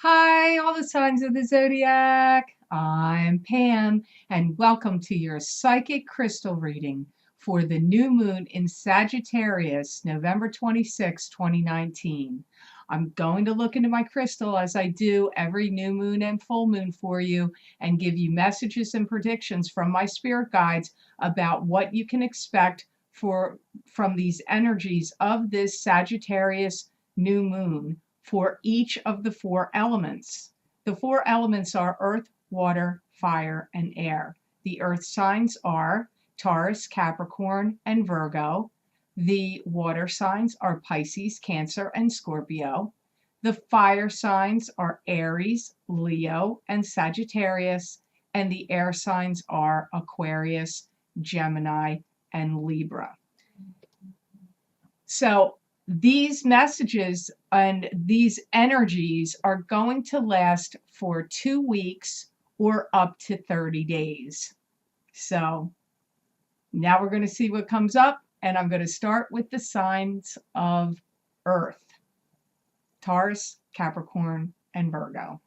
Hi, all the signs of the zodiac. I'm Pam, and welcome to your psychic crystal reading for the new moon in Sagittarius, November 26, 2019. I'm going to look into my crystal as I do every new moon and full moon for you and give you messages and predictions from my spirit guides about what you can expect from these energies of this Sagittarius new moon for each of the four elements. The four elements are earth, water, fire, and air. The earth signs are Taurus, Capricorn, and Virgo. The water signs are Pisces, Cancer, and Scorpio. The fire signs are Aries, Leo, and Sagittarius. And the air signs are Aquarius, Gemini, and Libra. So these messages and these energies are going to last for 2 weeks or up to 30 days. So now we're going to see what comes up, and I'm going to start with the signs of Earth: Taurus, Capricorn, and Virgo.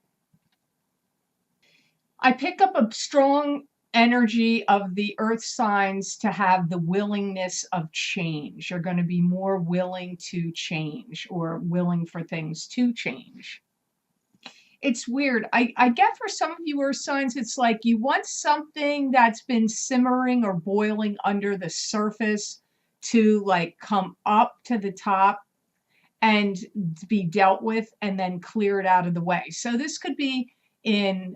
I pick up a strong energy of the earth signs to have the willingness of change. You're going to be more willing to change or willing for things to change. It's weird. I get for some of you earth signs, it's like you want something that's been simmering or boiling under the surface to like come up to the top and be dealt with and then clear it out of the way. So this could be in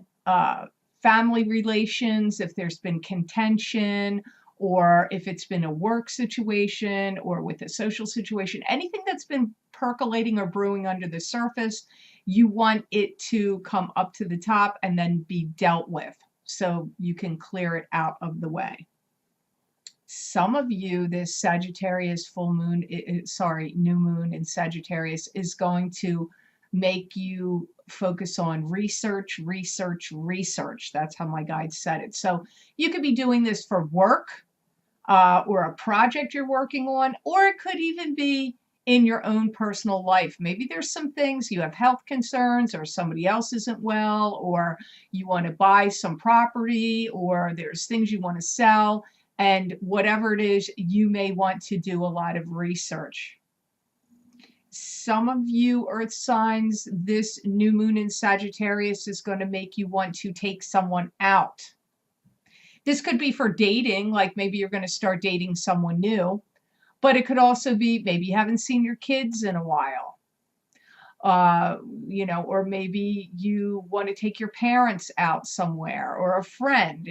family relations, if there's been contention, or if it's been a work situation or with a social situation, anything that's been percolating or brewing under the surface, you want it to come up to the top and then be dealt with so you can clear it out of the way. Some of you, this Sagittarius full moon, new moon in Sagittarius is going to make you focus on research, research, research. That's how my guide said it. So you could be doing this for work or a project you're working on, or it could even be in your own personal life. Maybe there's some things you have health concerns, or somebody else isn't well, or you want to buy some property, or there's things you want to sell. And whatever it is, you may want to do a lot of research. Some of you earth signs, this new moon in Sagittarius is going to make you want to take someone out. This could be for dating, like maybe you're going to start dating someone new, but it could also be maybe you haven't seen your kids in a while. Or maybe you want to take your parents out somewhere or a friend.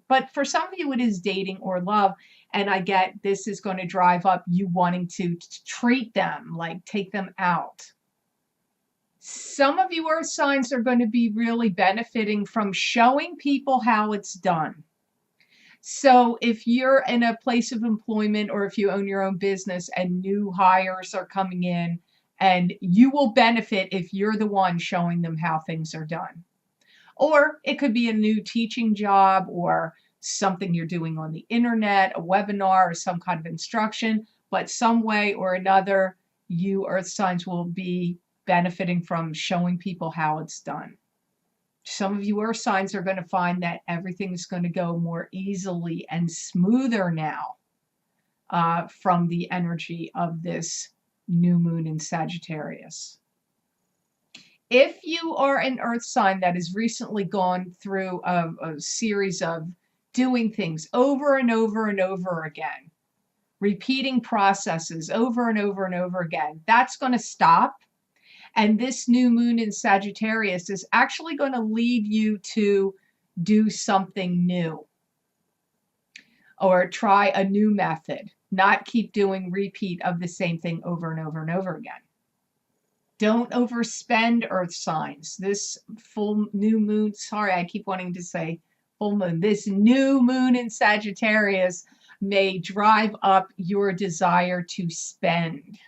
But for some of you, it is dating or love. And I get this is going to drive up you wanting to treat them, like take them out. Some of you earth signs are going to be really benefiting from showing people how it's done. So if you're in a place of employment or if you own your own business and new hires are coming in, and you will benefit if you're the one showing them how things are done. Or it could be a new teaching job or something you're doing on the internet, a webinar or some kind of instruction, but some way or another, you earth signs will be benefiting from showing people how it's done. Some of you earth signs are going to find that everything's going to go more easily and smoother now from the energy of this new moon in Sagittarius. If you are an earth sign that has recently gone through a series of doing things over and over and over again, repeating processes over and over and over again, that's going to stop. And this new moon in Sagittarius is actually going to lead you to do something new or try a new method. Not keep doing repeat of the same thing over and over and over again. Don't overspend earth signs. This full new moon, sorry, I keep wanting to say full moon. This new moon in Sagittarius may drive up your desire to spend.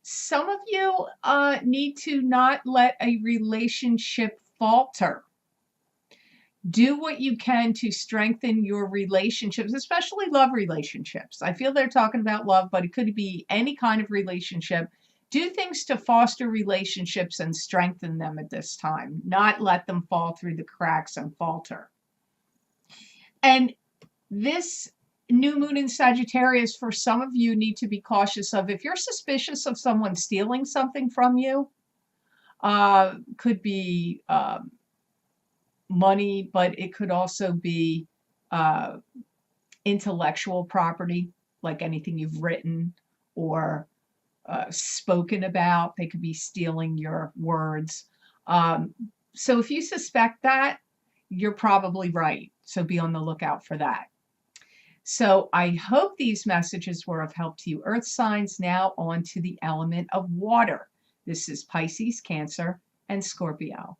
Some of you need to not let a relationship falter. Do what you can to strengthen your relationships, especially love relationships. I feel they're talking about love, but it could be any kind of relationship. Do things to foster relationships and strengthen them at this time, not let them fall through the cracks and falter. And this new moon in Sagittarius, for some of you, need to be cautious of. If you're suspicious of someone stealing something from you, could be money, but it could also be intellectual property, like anything you've written or spoken about. They could be stealing your words. So if you suspect that, you're probably right. So be on the lookout for that. So I hope these messages were of help to you, Earth signs. Now on to the element of water. This is Pisces, Cancer, and Scorpio.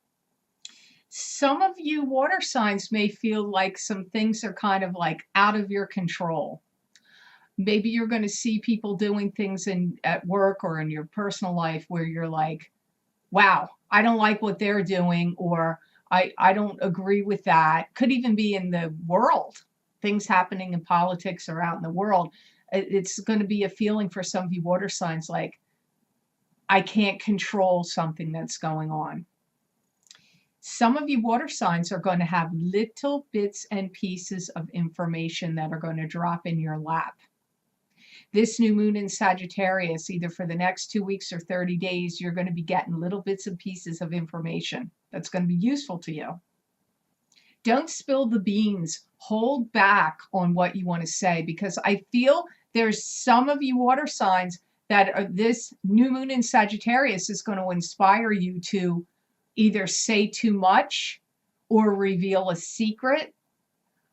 Some of you water signs may feel like some things are kind of like out of your control. Maybe you're going to see people doing things at work or in your personal life where you're like, wow, I don't like what they're doing, or I don't agree with that. Could even be in the world, things happening in politics or out in the world. It's going to be a feeling for some of you water signs like, I can't control something that's going on. Some of you water signs are going to have little bits and pieces of information that are going to drop in your lap. This new moon in Sagittarius, either for the next 2 weeks or 30 days, you're going to be getting little bits and pieces of information that's going to be useful to you. Don't spill the beans. Hold back on what you want to say, because I feel there's some of you water signs that this new moon in Sagittarius is going to inspire you to either say too much or reveal a secret.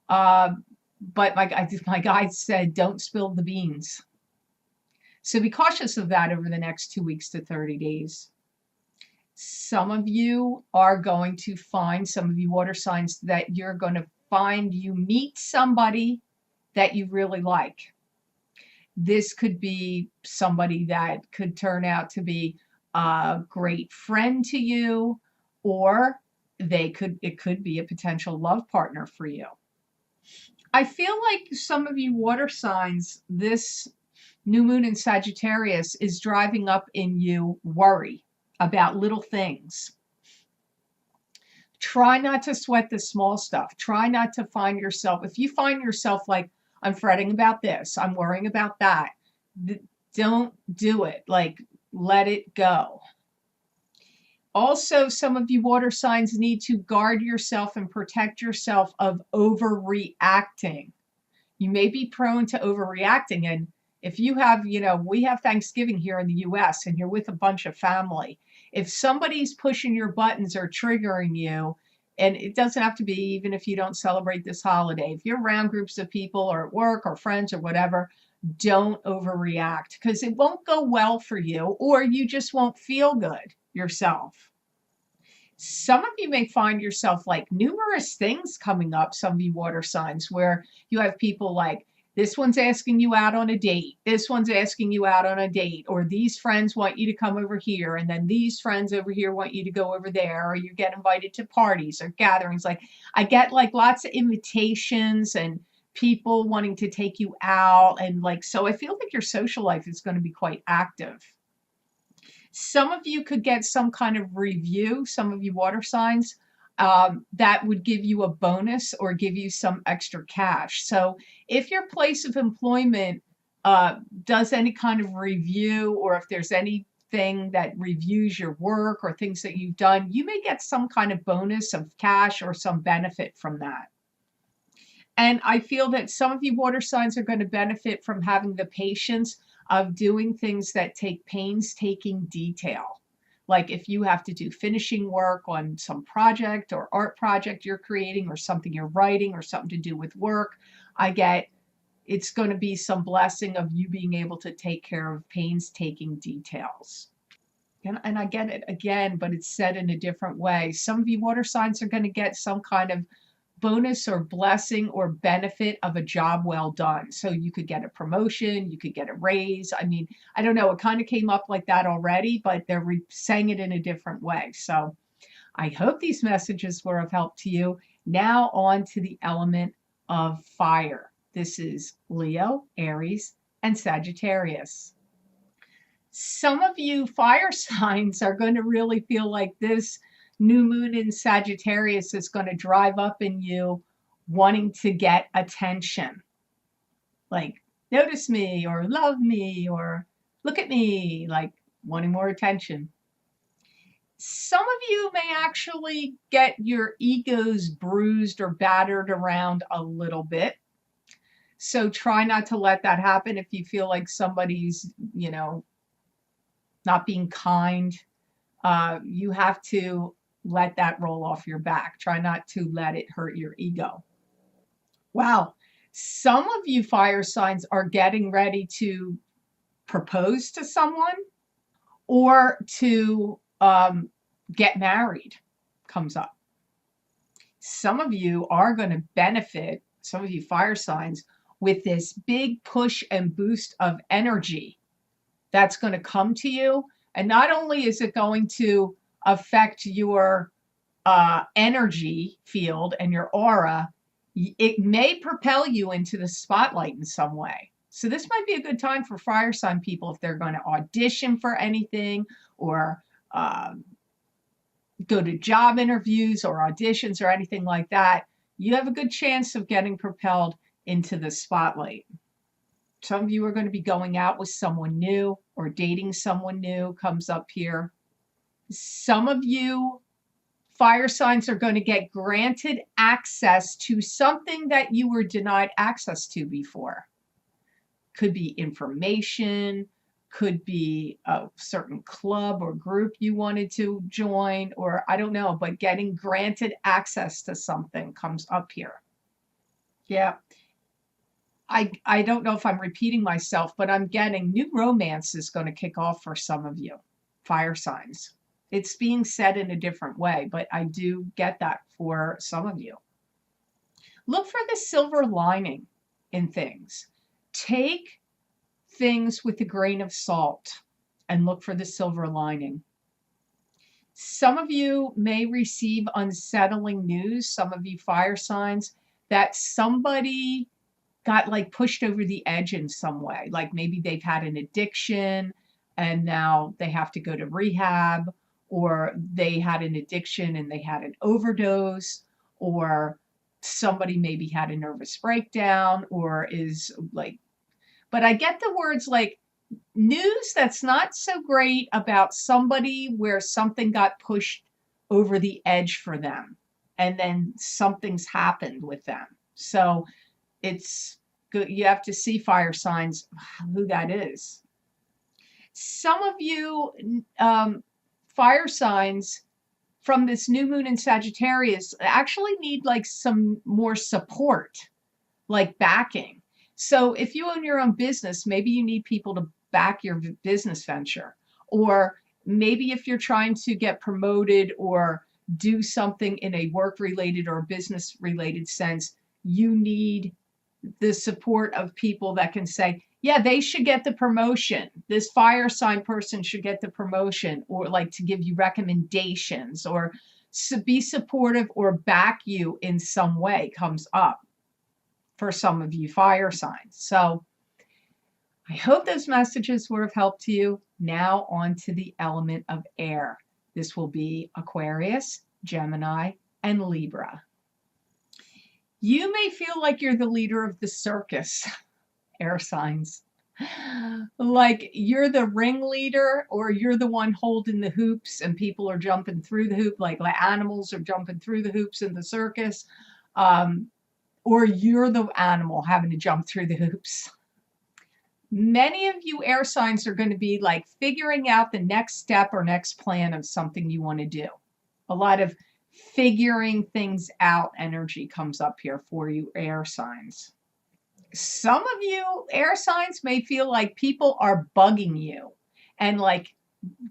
But my guide said, don't spill the beans. So be cautious of that over the next 2 weeks to 30 days. Some of you are going to find, some of you water signs, that you're going to find you meet somebody that you really like. This could be somebody that could turn out to be a great friend to you, or it could be a potential love partner for you. I feel like some of you water signs, this new moon in Sagittarius is driving up in you worry about little things. Try not to sweat the small stuff. Try not to find yourself, if you find yourself like, I'm fretting about this, I'm worrying about that, don't do it. Like, let it go. Also, some of you water signs need to guard yourself and protect yourself of overreacting. You may be prone to overreacting. And if you have, we have Thanksgiving here in the US and you're with a bunch of family. If somebody's pushing your buttons or triggering you, and it doesn't have to be even if you don't celebrate this holiday, if you're around groups of people or at work or friends or whatever, don't overreact, because it won't go well for you, or you just won't feel good yourself. Some of you may find yourself like numerous things coming up, some of you water signs, where you have people like, this one's asking you out on a date, this one's asking you out on a date, or these friends want you to come over here, and then these friends over here want you to go over there, or you get invited to parties or gatherings. Like, I get like lots of invitations and people wanting to take you out, and like, so I feel like your social life is going to be quite active. Some of you could get some kind of review, some of you water signs, that would give you a bonus or give you some extra cash. So if your place of employment does any kind of review, or if there's anything that reviews your work or things that you've done, you may get some kind of bonus of cash or some benefit from that. And I feel that some of you water signs are going to benefit from having the patience of doing things that take painstaking detail. Like if you have to do finishing work on some project or art project you're creating, or something you're writing, or something to do with work, I get it's going to be some blessing of you being able to take care of painstaking details. And I get it again, but it's said in a different way. Some of you water signs are going to get some kind of bonus or blessing or benefit of a job well done. So you could get a promotion, you could get a raise. I mean, I don't know, it kind of came up like that already, but they're saying it in a different way. So I hope these messages were of help to you. Now on to the element of fire. This is Leo, Aries, and Sagittarius. Some of you fire signs are going to really feel like this new moon in Sagittarius is going to drive up in you wanting to get attention. Like, notice me or love me or look at me, like wanting more attention. Some of you may actually get your egos bruised or battered around a little bit. So try not to let that happen if you feel like somebody's, not being kind. You have to let that roll off your back. Try not to let it hurt your ego. Wow. Some of you fire signs are getting ready to propose to someone or to get married, comes up. Some of you are going to benefit, some of you fire signs, with this big push and boost of energy that's going to come to you. And not only is it going to affect your energy field and your aura, it may propel you into the spotlight in some way. So this might be a good time for fire sign people if they're going to audition for anything or go to job interviews or auditions or anything like that. You have a good chance of getting propelled into the spotlight. Some of you are going to be going out with someone new or dating someone new, comes up here. Some of you fire signs are going to get granted access to something that you were denied access to before. Could be information, could be a certain club or group you wanted to join, or I don't know, but getting granted access to something comes up here. Yeah. I don't know if I'm repeating myself, but I'm getting new romance is going to kick off for some of you, fire signs. It's being said in a different way, but I do get that for some of you. Look for the silver lining in things. Take things with a grain of salt and look for the silver lining. Some of you may receive unsettling news, some of you fire signs, that somebody got like pushed over the edge in some way. Like maybe they've had an addiction and now they have to go to rehab, or they had an addiction and they had an overdose, or somebody maybe had a nervous breakdown or is like, but I get the words like news that's not so great about somebody where something got pushed over the edge for them and then something's happened with them. So it's good. You have to see fire signs, who that is. Some of you fire signs from this new moon in Sagittarius actually need like some more support, like backing. So if you own your own business, maybe you need people to back your business venture. Or maybe if you're trying to get promoted or do something in a work-related or business-related sense, you need the support of people that can say, yeah, they should get the promotion. This fire sign person should get the promotion, or like to give you recommendations or be supportive or back you in some way comes up for some of you fire signs. So I hope those messages were of help to you. Now on to the element of air. This will be Aquarius, Gemini, and Libra. You may feel like you're the leader of the circus, air signs. Like you're the ringleader, or you're the one holding the hoops and people are jumping through the hoop, like animals are jumping through the hoops in the circus. Or you're the animal having to jump through the hoops. Many of you air signs are going to be like figuring out the next step or next plan of something you want to do. A lot of figuring things out energy comes up here for you air signs. Some of you air signs may feel like people are bugging you and like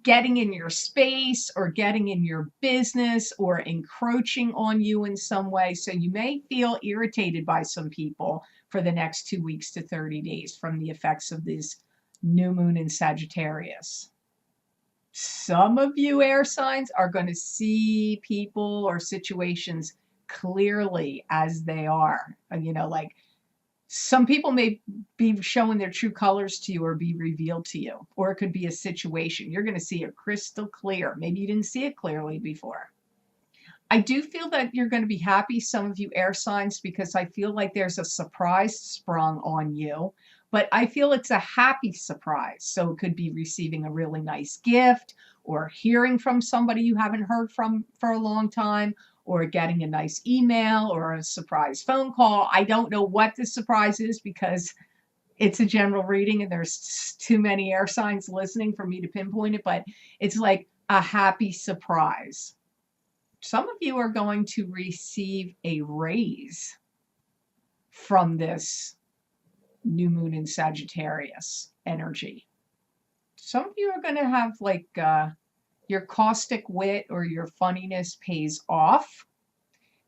getting in your space or getting in your business or encroaching on you in some way. So you may feel irritated by some people for the next 2 weeks to 30 days from the effects of this new moon in Sagittarius. Some of you air signs are going to see people or situations clearly as they are, like Some people may be showing their true colors to you or be revealed to you, or it could be a situation. You're going to see it crystal clear. Maybe you didn't see it clearly before. I do feel that you're going to be happy, some of you air signs, because I feel like there's a surprise sprung on you, but I feel it's a happy surprise. So it could be receiving a really nice gift, or hearing from somebody you haven't heard from for a long time, or getting a nice email or a surprise phone call. I don't know what the surprise is because it's a general reading and there's too many air signs listening for me to pinpoint it, but it's like a happy surprise. Some of you are going to receive a raise from this new moon in Sagittarius energy. Some of you are going to have like your caustic wit or your funniness pays off.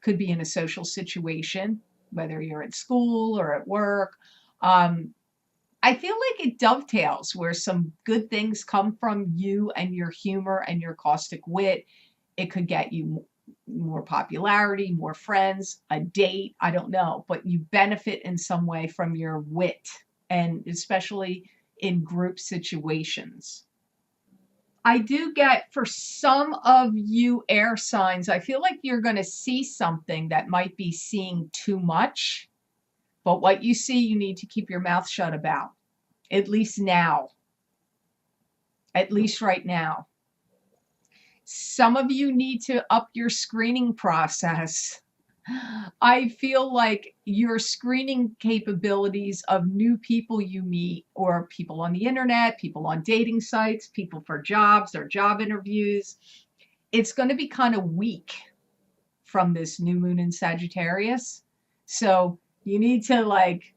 Could be in a social situation, whether you're at school or at work. I feel like it dovetails where some good things come from you and your humor and your caustic wit. It could get you more popularity, more friends, a date, I don't know, but you benefit in some way from your wit, and especially in group situations. I do get, for some of you air signs, I feel like you're going to see something that might be seeing too much, but what you see, you need to keep your mouth shut about, at least now, at least right now. Some of you need to up your screening process. I feel like your screening capabilities of new people you meet, or people on the internet, people on dating sites, people for jobs or job interviews, it's going to be kind of weak from this new moon in Sagittarius. So you need to like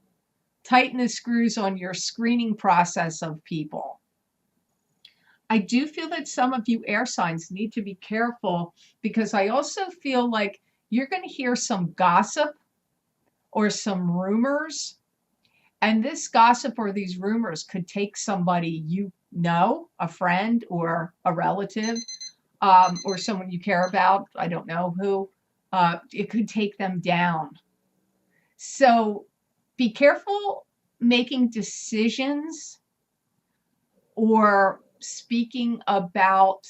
tighten the screws on your screening process of people. I do feel that some of you air signs need to be careful, because I also feel like you're going to hear some gossip or some rumors. And this gossip or these rumors could take somebody you know, a friend or a relative, or someone you care about, I don't know who, it could take them down. So be careful making decisions or speaking about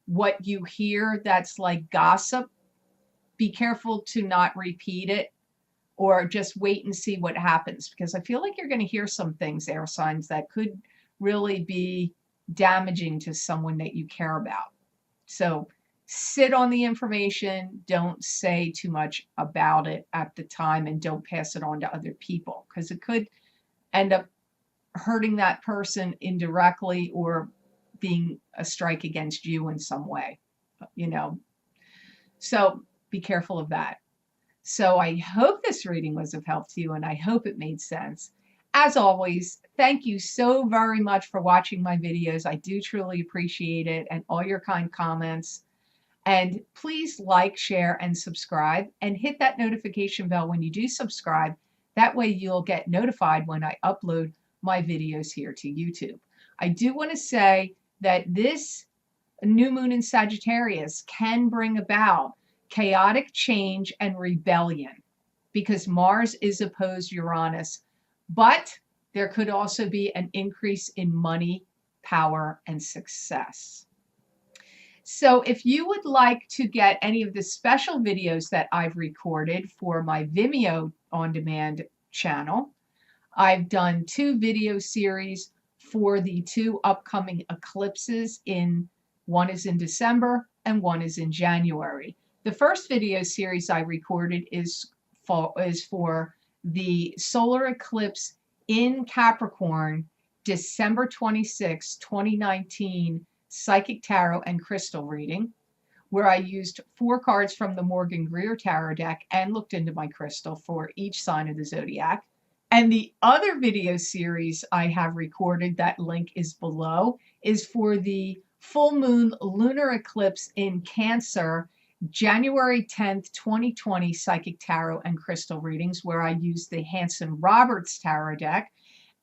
what you hear that's like gossip. Be careful to not repeat it, or just wait and see what happens, because I feel like you're going to hear some things, air signs, that could really be damaging to someone that you care about. So sit on the information, don't say too much about it at the time, and don't pass it on to other people, because it could end up hurting that person indirectly or being a strike against you in some way, you know. So be careful of that. So I hope this reading was of help to you, and I hope it made sense. As always, thank you so very much for watching my videos. I do truly appreciate it, and all your kind comments. And please like, share, and subscribe, and hit that notification bell when you do subscribe. That way you'll get notified when I upload my videos here to YouTube. I do want to say that this new moon in Sagittarius can bring about chaotic change and rebellion, because Mars is opposed Uranus, but there could also be an increase in money, power, and success. So if you would like to get any of the special videos that I've recorded for my Vimeo on-demand channel, I've done 2 video series for the 2 upcoming eclipses. One is in December and one is in January. The first video series I recorded is for the solar eclipse in Capricorn, December 26, 2019, Psychic Tarot and Crystal reading, where I used 4 cards from the Morgan Greer Tarot deck and looked into my crystal for each sign of the zodiac. And the other video series I have recorded, that link is below, is for the full moon lunar eclipse in Cancer, January 10th, 2020, Psychic Tarot and Crystal readings, where I used the Hanson Roberts Tarot deck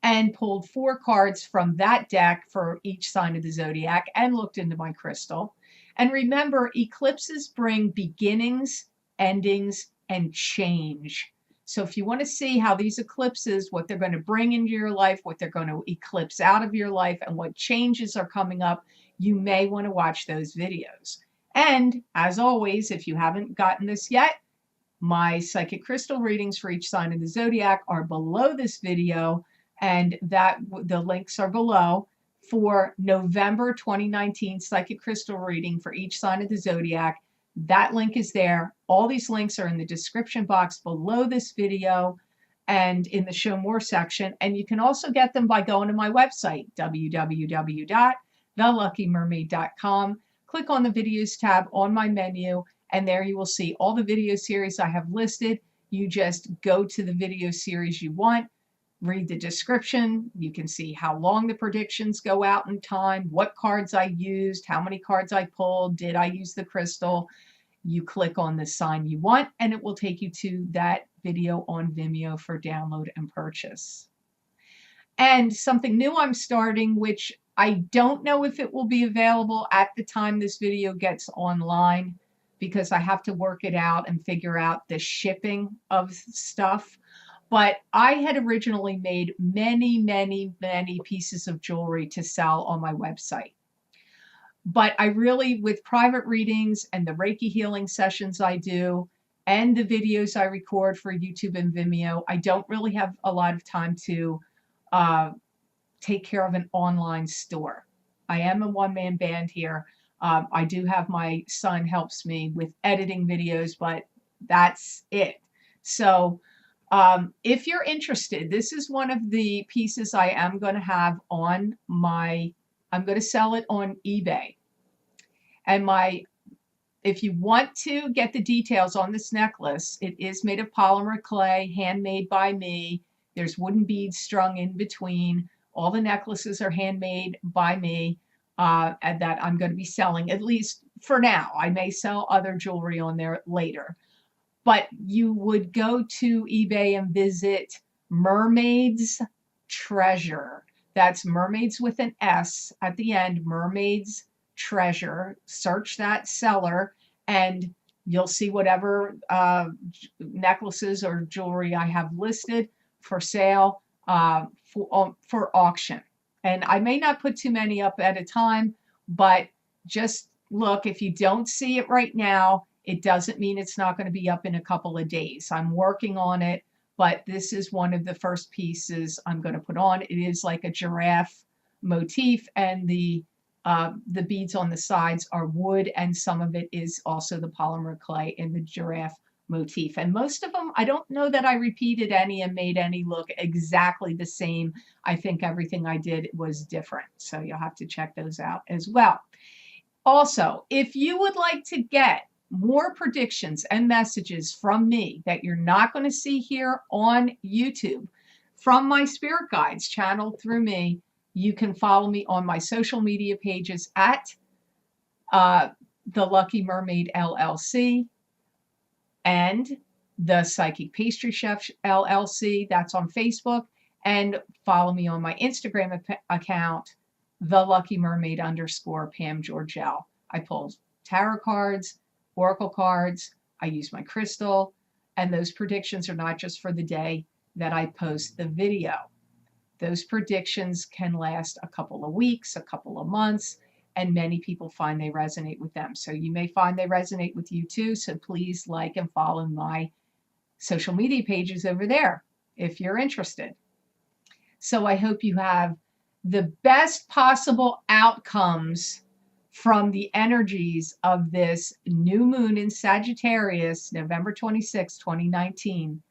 and pulled 4 cards from that deck for each sign of the zodiac and looked into my crystal. And remember, eclipses bring beginnings, endings, and change. So if you want to see how these eclipses, what they're going to bring into your life, what they're going to eclipse out of your life, and what changes are coming up, you may want to watch those videos. And as always, if you haven't gotten this yet, my psychic crystal readings for each sign of the zodiac are below this video, and that the links are below. For November 2019 psychic crystal reading for each sign of the zodiac, that link is there. All these links are in the description box below this video and in the show more section. And you can also get them by going to my website, www.theluckymermaid.com. Click on the videos tab on my menu, and there you will see all the video series I have listed. You just go to the video series you want, read the description. You can see how long the predictions go out in time, what cards I used, how many cards I pulled, did I use the crystal. You click on the sign you want, and it will take you to that video on Vimeo for download and purchase. And something new I'm starting, which I don't know if it will be available at the time this video gets online, because I have to work it out and figure out the shipping of stuff. But I had originally made many pieces of jewelry to sell on my website. But I really, with private readings and the Reiki healing sessions I do and the videos I record for YouTube and Vimeo, I don't really have a lot of time to take care of an online store. I am a one-man band here. I do have my son helps me with editing videos, but that's it. So if you're interested, this is one of the pieces I am going to have on I'm going to sell it on eBay. And if you want to get the details on this necklace, it is made of polymer clay, handmade by me. There's wooden beads strung in between. All the necklaces are handmade by me, and that I'm going to be selling, at least for now. I may sell other jewelry on there later. But you would go to eBay and visit Mermaid's Treasure. That's mermaids with an S at the end, Mermaid's Treasure. Search that seller and you'll see whatever necklaces or jewelry I have listed for sale for auction. And I may not put too many up at a time, but just look. If you don't see it right now, it doesn't mean it's not going to be up in a couple of days. I'm working on it, but this is one of the first pieces I'm going to put on. It is like a giraffe motif, and the beads on the sides are wood, and some of it is also the polymer clay in the giraffe motif. And most of them, I don't know that I repeated any and made any look exactly the same. I think everything I did was different. So you'll have to check those out as well. Also, if you would like to get more predictions and messages from me that you're not going to see here on YouTube from my spirit guides channeled through me, you can follow me on my social media pages at The Lucky Mermaid LLC and The Psychic Pastry Chef LLC. That's on Facebook. And follow me on my Instagram account, The Lucky Mermaid _ Pam Georgel. I pull tarot cards, oracle cards. I use my crystal, and those predictions are not just for the day that I post the video. Those predictions can last a couple of weeks, a couple of months, and many people find they resonate with them. So you may find they resonate with you too. So please like and follow my social media pages over there if you're interested. So I hope you have the best possible outcomes from the energies of this new moon in Sagittarius, November 26, 2019.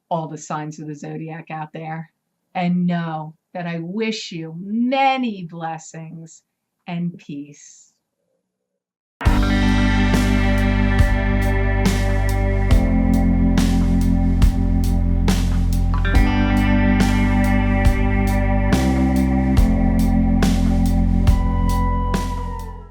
All the signs of the zodiac out there. And know that I wish you many blessings and peace.